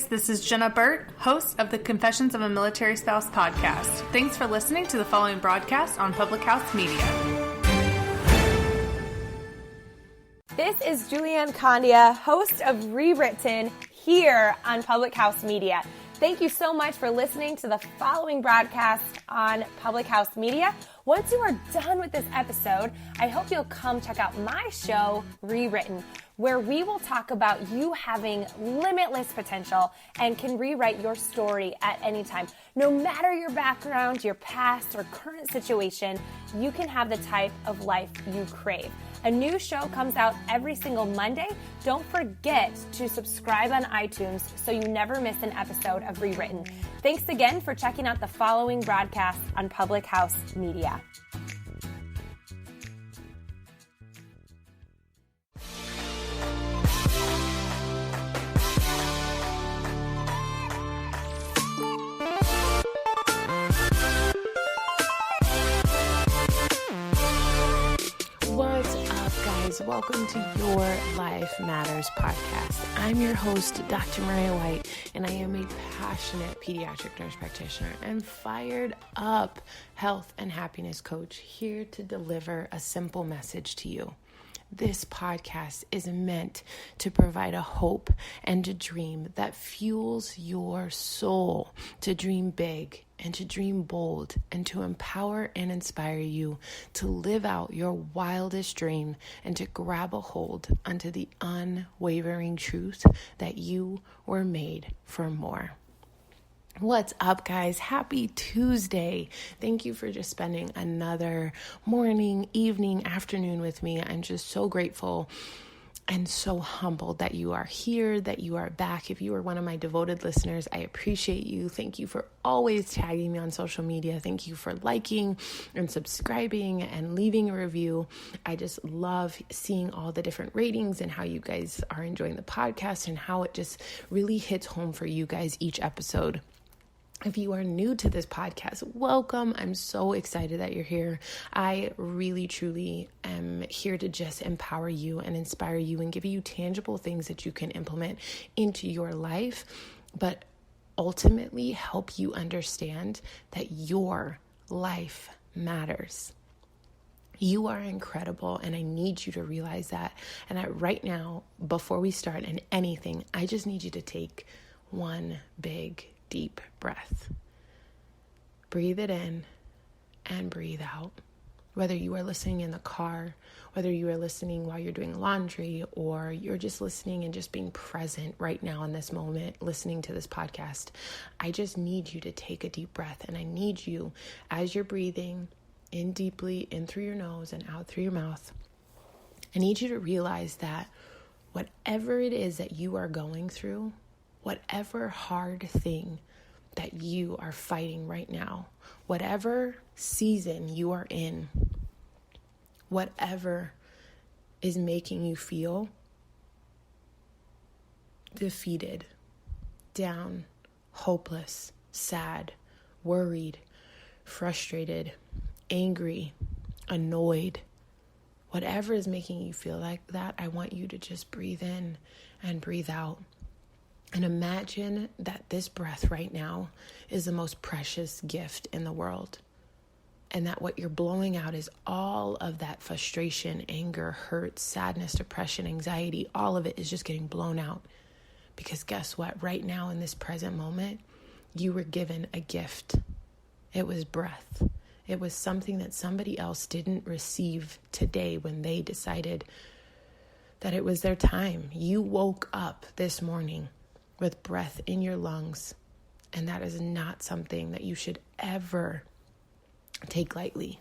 guys, this is Jenna Burt, host of the Confessions of a Military Spouse podcast. Thanks for listening to the following broadcast on Public House Media. This is Julianne Condia, host of Rewritten here on Public House Media. Thank you so much for listening to the following broadcast on Public House Media. Once you are done with this episode, I hope you'll come check out my show, Rewritten, where we will talk about you having limitless potential and can rewrite your story at any time. No matter your background, your past, or current situation, you can have the type of life you crave. A new show comes out every single Monday. Don't forget to subscribe on iTunes so you never miss an episode of Rewritten. Thanks again for checking out the following broadcast on Public House Media. Welcome to Your Life Matters podcast. I'm your host, Dr. Maria White, and I am a passionate pediatric nurse practitioner and fired up health and happiness coach here to deliver a simple message to you. This podcast is meant to provide a hope and a dream that fuels your soul to dream big and to dream bold and to empower and inspire you to live out your wildest dream and to grab a hold onto the unwavering truth that you were made for more. What's up, guys? Happy Tuesday. Thank you for just spending another morning, evening, afternoon with me. I'm just so grateful and so humbled that you are here, that you are back. If you are one of my devoted listeners, I appreciate you. Thank you for always tagging me on social media. Thank you for liking and subscribing and leaving a review. I just love seeing all the different ratings and how you guys are enjoying the podcast and how it just really hits home for you guys each episode. If you are new to this podcast, welcome. I'm so excited that you're here. I really, truly am here to just empower you and inspire you and give you tangible things that you can implement into your life, but ultimately help you understand that your life matters. You are incredible, and I need you to realize that. And right now, before we start in anything, I just need you to take one big deep breath. Breathe it in and breathe out. Whether you are listening in the car, whether you are listening while you're doing laundry, or you're just listening and just being present right now in this moment, listening to this podcast, I just need you to take a deep breath. And I need you, as you're breathing in deeply, in through your nose and out through your mouth, I need you to realize that whatever it is that you are going through, whatever hard thing that you are fighting right now, whatever season you are in, whatever is making you feel defeated, down, hopeless, sad, worried, frustrated, angry, annoyed, whatever is making you feel like that, I want you to just breathe in and breathe out. And imagine that this breath right now is the most precious gift in the world. And that what you're blowing out is all of that frustration, anger, hurt, sadness, depression, anxiety, all of it is just getting blown out. Because guess what? Right now in this present moment, you were given a gift. It was breath. It was something that somebody else didn't receive today when they decided that it was their time. You woke up this morning with breath in your lungs, and that is not something that you should ever take lightly.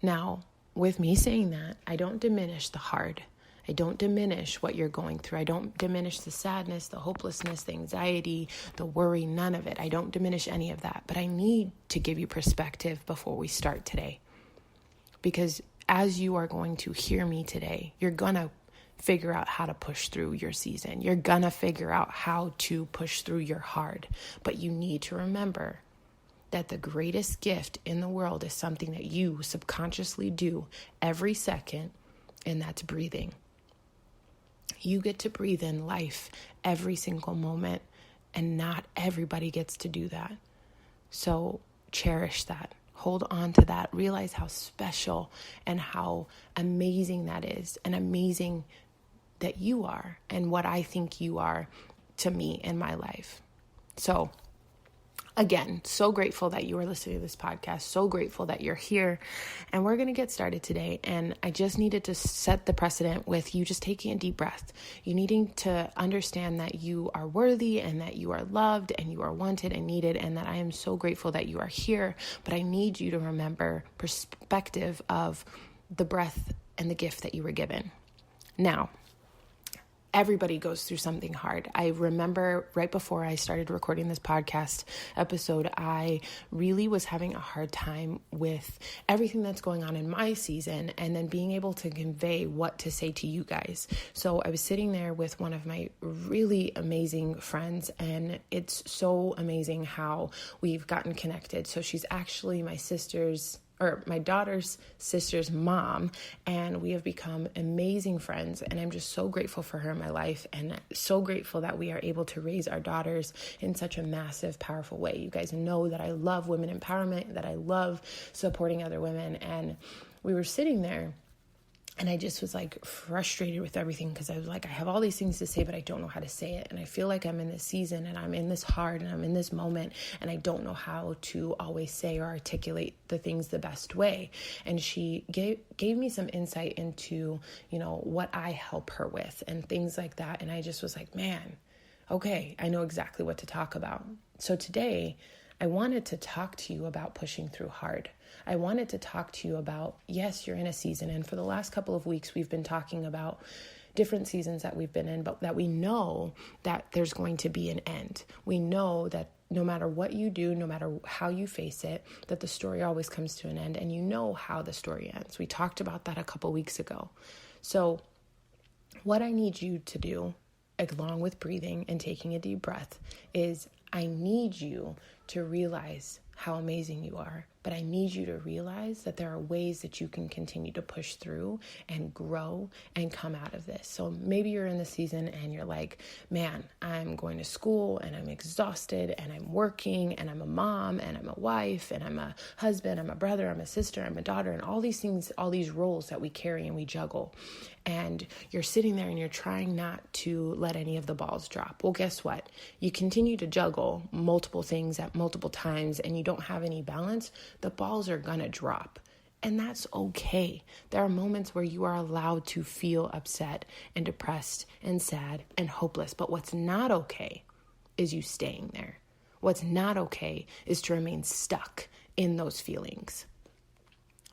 Now, with me saying that, I don't diminish the hard. I don't diminish what you're going through. I don't diminish the sadness, the hopelessness, the anxiety, the worry, none of it. I don't diminish any of that, but I need to give you perspective before we start today. Because as you are going to hear me today, you're going to figure out how to push through your season. You're gonna figure out how to push through your hard. But you need to remember that the greatest gift in the world is something that you subconsciously do every second, and that's breathing. You get to breathe in life every single moment, and not everybody gets to do that. So cherish that. Hold on to that. Realize how special and how amazing that is, and amazing that you are, and what I think you are to me in my life. So again, so grateful that you are listening to this podcast. So grateful that you're here. And we're going to get started today. And I just needed to set the precedent with you just taking a deep breath. You needing to understand that you are worthy, and that you are loved, and you are wanted and needed. And that I am so grateful that you are here. But I need you to remember perspective of the breath and the gift that you were given. Now, everybody goes through something hard. I remember right before I started recording this podcast episode, I really was having a hard time with everything that's going on in my season, and then being able to convey what to say to you guys. So I was sitting there with one of my really amazing friends, and it's so amazing how we've gotten connected. So she's actually my daughter's sister's mom, and we have become amazing friends, and I'm just so grateful for her in my life, and so grateful that we are able to raise our daughters in such a massive, powerful way. You guys know that I love women empowerment, that I love supporting other women, and we were sitting there, and I just was like frustrated with everything, because I was like, I have all these things to say, but I don't know how to say it. And I feel like I'm in this season, and I'm in this hard, and I'm in this moment, and I don't know how to always say or articulate the things the best way. And she gave me some insight into, what I help her with and things like that. And I just was like, man, okay, I know exactly what to talk about. So today, I wanted to talk to you about pushing through hard. I wanted to talk to you about, yes, you're in a season. And for the last couple of weeks, we've been talking about different seasons that we've been in, but that we know that there's going to be an end. We know that no matter what you do, no matter how you face it, that the story always comes to an end, and you know how the story ends. We talked about that a couple weeks ago. So what I need you to do, along with breathing and taking a deep breath, is I need you to realize how amazing you are, but I need you to realize that there are ways that you can continue to push through and grow and come out of this. So maybe you're in the season and you're like, man, I'm going to school and I'm exhausted, and I'm working, and I'm a mom, and I'm a wife, and I'm a husband, I'm a brother, I'm a sister, I'm a daughter, and all these things, all these roles that we carry and we juggle. And you're sitting there and you're trying not to let any of the balls drop. Well, guess what? You continue to juggle multiple things at multiple times, and you don't have any balance, the balls are gonna drop. And that's okay. There are moments where you are allowed to feel upset and depressed and sad and hopeless. But what's not okay is you staying there. What's not okay is to remain stuck in those feelings.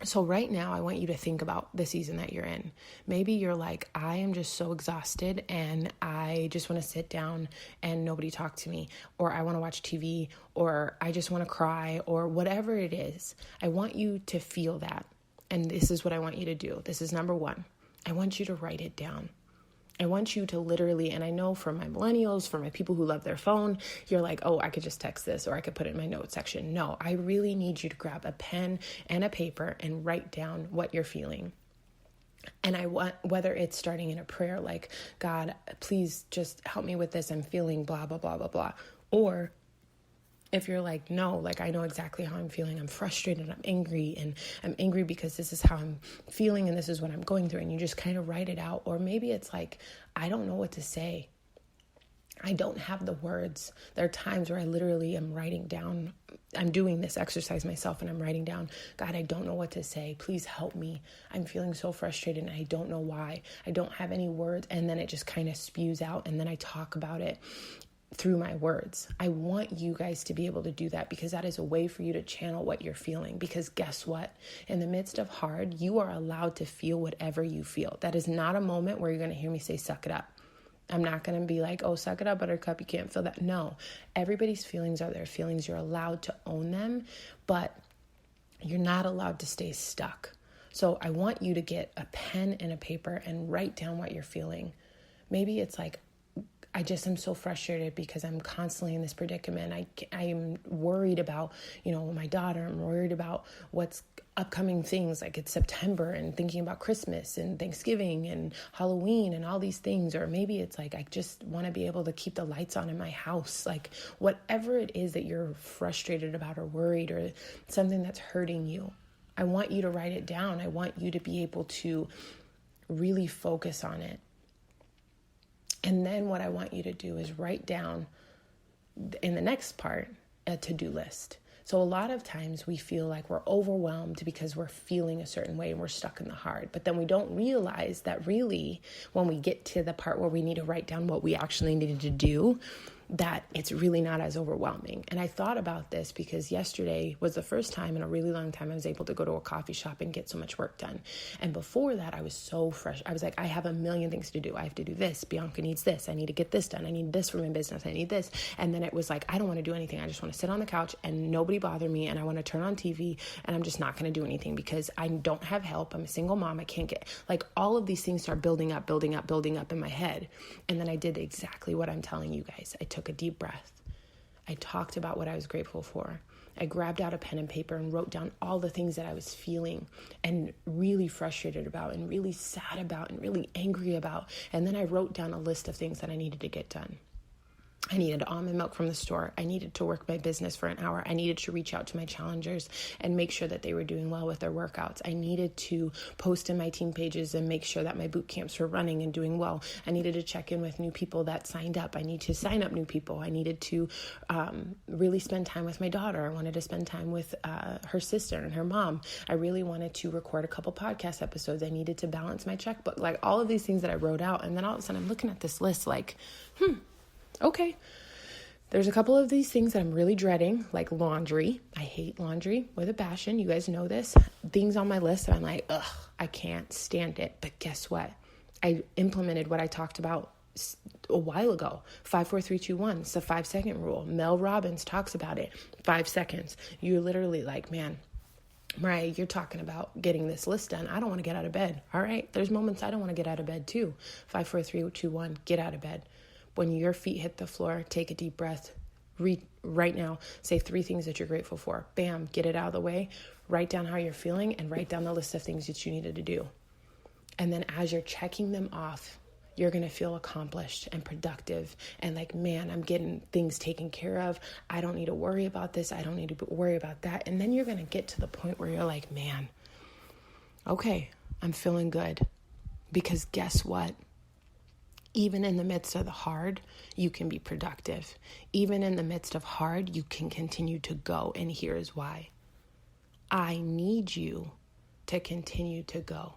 So right now, I want you to think about the season that you're in. Maybe you're like, I am just so exhausted, and I just want to sit down and nobody talk to me, or I want to watch TV, or I just want to cry, or whatever it is. I want you to feel that. And this is what I want you to do. This is number one. I want you to write it down. I want you to literally, and I know for my millennials, for my people who love their phone, you're like, oh, I could just text this, or I could put it in my notes section. No, I really need you to grab a pen and a paper and write down what you're feeling. And I want, whether it's starting in a prayer, like, God, please just help me with this. I'm feeling blah, blah, blah, blah, blah. Or if you're like, no, like, I know exactly how I'm feeling. I'm frustrated, I'm angry, and I'm angry because this is how I'm feeling and this is what I'm going through. And you just kind of write it out. Or maybe it's like, I don't know what to say. I don't have the words. There are times where I literally am writing down. I'm doing this exercise myself, and I'm writing down, God, I don't know what to say. Please help me. I'm feeling so frustrated, and I don't know why. I don't have any words. And then it just kind of spews out, and then I talk about it through my words. I want you guys to be able to do that, because that is a way for you to channel what you're feeling. Because guess what? In the midst of hard, you are allowed to feel whatever you feel. That is not a moment where you're going to hear me say, suck it up. I'm not going to be like, oh, suck it up, buttercup, you can't feel that. No, everybody's feelings are their feelings. You're allowed to own them, but you're not allowed to stay stuck. So I want you to get a pen and a paper and write down what you're feeling. Maybe it's like, I just am so frustrated because I'm constantly in this predicament. I'm worried about, my daughter. I'm worried about what's upcoming things, like it's September and thinking about Christmas and Thanksgiving and Halloween and all these things. Or maybe it's like, I just want to be able to keep the lights on in my house. Like whatever it is that you're frustrated about or worried or something that's hurting you, I want you to write it down. I want you to be able to really focus on it. And then what I want you to do is write down in the next part, a to-do list. So a lot of times we feel like we're overwhelmed because we're feeling a certain way and we're stuck in the hard. But then we don't realize that really when we get to the part where we need to write down what we actually needed to do, that it's really not as overwhelming. And I thought about this because yesterday was the first time in a really long time I was able to go to a coffee shop and get so much work done. And before that, I was so fresh. I was like, I have a million things to do. I have to do this. Bianca needs this. I need to get this done. I need this for my business. I need this. And then it was like, I don't want to do anything. I just want to sit on the couch and nobody bother me. And I want to turn on TV and I'm just not going to do anything because I don't have help. I'm a single mom. I can't get, like, all of these things start building up in my head. And then I did exactly what I'm telling you guys. I took a deep breath. I talked about what I was grateful for. I grabbed out a pen and paper and wrote down all the things that I was feeling and really frustrated about and really sad about and really angry about. And then I wrote down a list of things that I needed to get done. I needed almond milk from the store. I needed to work my business for an hour. I needed to reach out to my challengers and make sure that they were doing well with their workouts. I needed to post in my team pages and make sure that my boot camps were running and doing well. I needed to check in with new people that signed up. I need to sign up new people. I needed to really spend time with my daughter. I wanted to spend time with her sister and her mom. I really wanted to record a couple podcast episodes. I needed to balance my checkbook, like all of these things that I wrote out. And then all of a sudden I'm looking at this list like, okay, there's a couple of these things that I'm really dreading, like laundry. I hate laundry with a passion. You guys know this. Things on my list that I'm like, I can't stand it. But guess what? I implemented what I talked about a while ago. 5, 4, 3, 2, 1. It's the 5-second rule. Mel Robbins talks about it. 5 seconds. You're literally like, man, Mariah, you're talking about getting this list done. I don't want to get out of bed. All right. There's moments I don't want to get out of bed too. 5, 4, 3, 2, 1. Get out of bed. When your feet hit the floor, take a deep breath. Right now, say 3 things that you're grateful for. Bam, get it out of the way. Write down how you're feeling and write down the list of things that you needed to do. And then as you're checking them off, you're going to feel accomplished and productive and like, man, I'm getting things taken care of. I don't need to worry about this. I don't need to worry about that. And then you're going to get to the point where you're like, man, okay, I'm feeling good. Because guess what? Even in the midst of the hard, you can be productive. Even in the midst of hard, you can continue to go. And here's why. I need you to continue to go.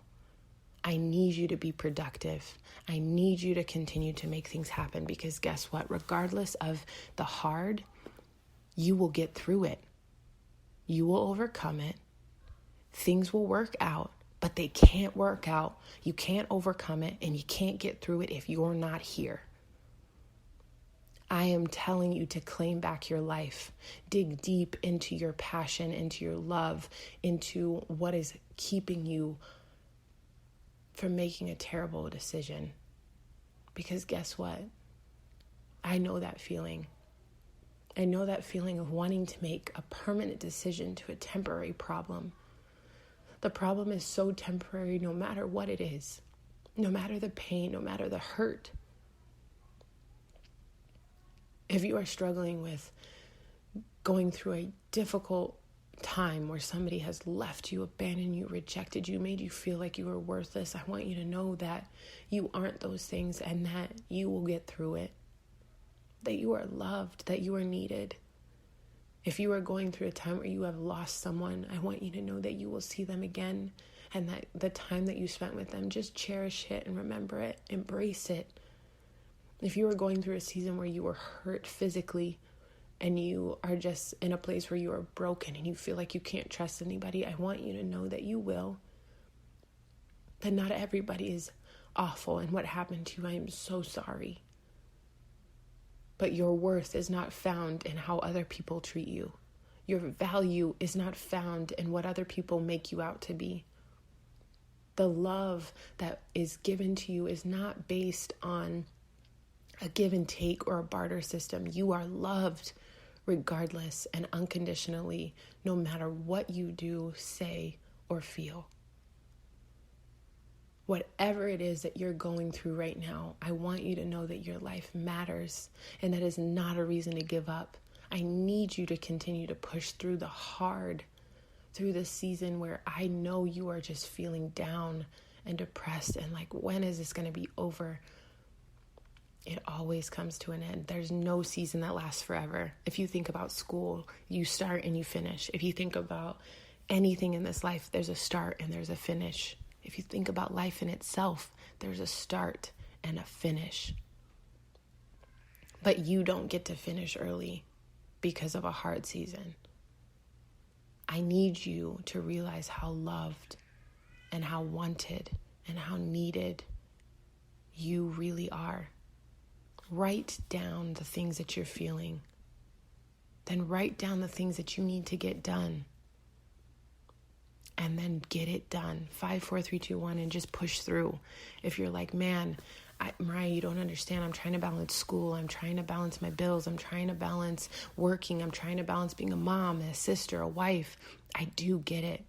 I need you to be productive. I need you to continue to make things happen because guess what? Regardless of the hard, you will get through it. You will overcome it. Things will work out. But they can't work out, you can't overcome it, and you can't get through it if you're not here. I am telling you to claim back your life. Dig deep into your passion, into your love, into what is keeping you from making a terrible decision. Because guess what? I know that feeling. I know that feeling of wanting to make a permanent decision to a temporary problem. The problem is so temporary no matter what it is, no matter the pain, no matter the hurt. If you are struggling with going through a difficult time where somebody has left you, abandoned you, rejected you, made you feel like you were worthless, I want you to know that you aren't those things and that you will get through it, that you are loved, that you are needed. If you are going through a time where you have lost someone, I want you to know that you will see them again and that the time that you spent with them, just cherish it and remember it, embrace it. If you are going through a season where you were hurt physically and you are just in a place where you are broken and you feel like you can't trust anybody, I want you to know that you will. That not everybody is awful and what happened to you, I am so sorry. But your worth is not found in how other people treat you. Your value is not found in what other people make you out to be. The love that is given to you is not based on a give and take or a barter system. You are loved regardless and unconditionally, no matter what you do, say, or feel. Whatever it is that you're going through right now, I want you to know that your life matters, and that is not a reason to give up. I need you to continue to push through through the season where I know you are just feeling down and depressed and like, when is this going to be over? It always comes to an end. There's no season that lasts forever. If you think about school, you start and you finish. If you think about anything in this life, there's a start and there's a finish. If you think about life in itself, there's a start and a finish. But you don't get to finish early because of a hard season. I need you to realize how loved and how wanted and how needed you really are. Write down the things that you're feeling. Then write down the things that you need to get done. And then get it done. 5, 4, 3, 2, 1, and just push through. If you're like, man, Mariah, you don't understand. I'm trying to balance school. I'm trying to balance my bills. I'm trying to balance working. I'm trying to balance being a mom, a sister, a wife. I do get it.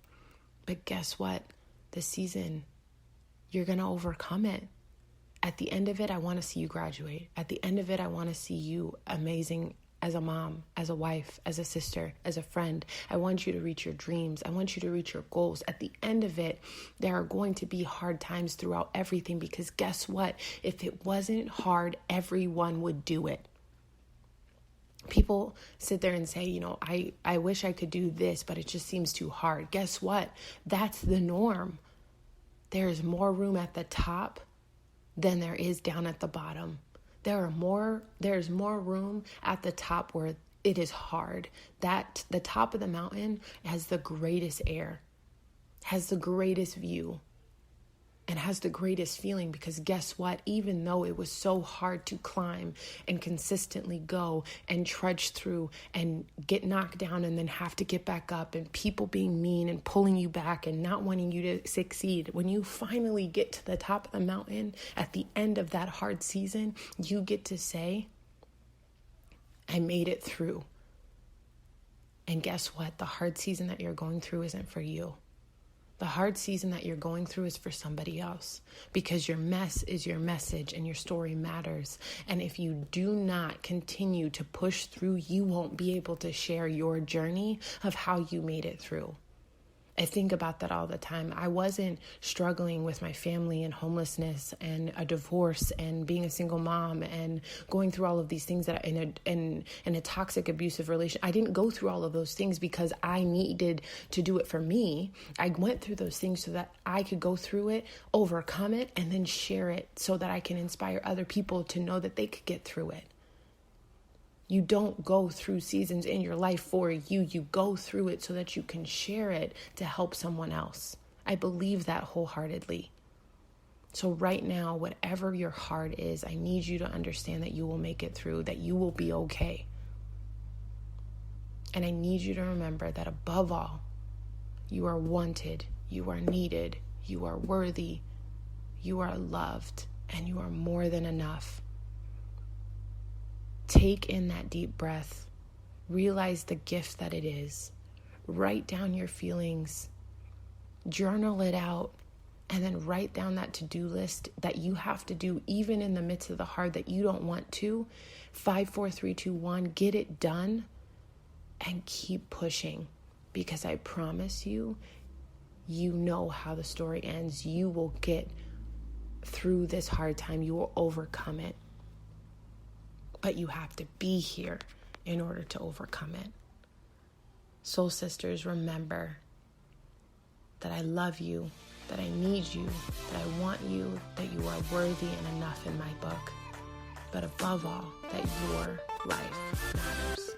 But guess what? This season, you're going to overcome it. At the end of it, I want to see you graduate. At the end of it, I want to see you amazing as a mom, as a wife, as a sister, as a friend. I want you to reach your dreams. I want you to reach your goals. At the end of it, there are going to be hard times throughout everything, because guess what? If it wasn't hard, everyone would do it. People sit there and say, I wish I could do this, but it just seems too hard. Guess what? That's the norm. There's more room at the top than there is down at the bottom. There's more room at the top where it is hard. That the top of the mountain has the greatest air, has the greatest view, and has the greatest feeling, because guess what? Even though it was so hard to climb and consistently go and trudge through and get knocked down and then have to get back up, and people being mean and pulling you back and not wanting you to succeed, when you finally get to the top of the mountain at the end of that hard season, you get to say, I made it through. And guess what? The hard season that you're going through isn't for you. The hard season that you're going through is for somebody else, because your mess is your message and your story matters. And if you do not continue to push through, you won't be able to share your journey of how you made it through. I think about that all the time. I wasn't struggling with my family and homelessness and a divorce and being a single mom and going through all of these things that in a toxic, abusive relation. I didn't go through all of those things because I needed to do it for me. I went through those things so that I could go through it, overcome it, and then share it so that I can inspire other people to know that they could get through it. You don't go through seasons in your life for you. You go through it so that you can share it to help someone else. I believe that wholeheartedly. So right now, whatever your heart is, I need you to understand that you will make it through, that you will be okay. And I need you to remember that above all, you are wanted, you are needed, you are worthy, you are loved, and you are more than enough. Take in that deep breath. Realize the gift that it is. Write down your feelings. Journal it out. And then write down that to-do list that you have to do even in the midst of the hard that you don't want to. 5, 4, 3, 2, 1. Get it done and keep pushing. Because I promise you, you know how the story ends. You will get through this hard time. You will overcome it. But you have to be here in order to overcome it. Soul sisters, remember that I love you, that I need you, that I want you, that you are worthy and enough in my book. But above all, that your life matters.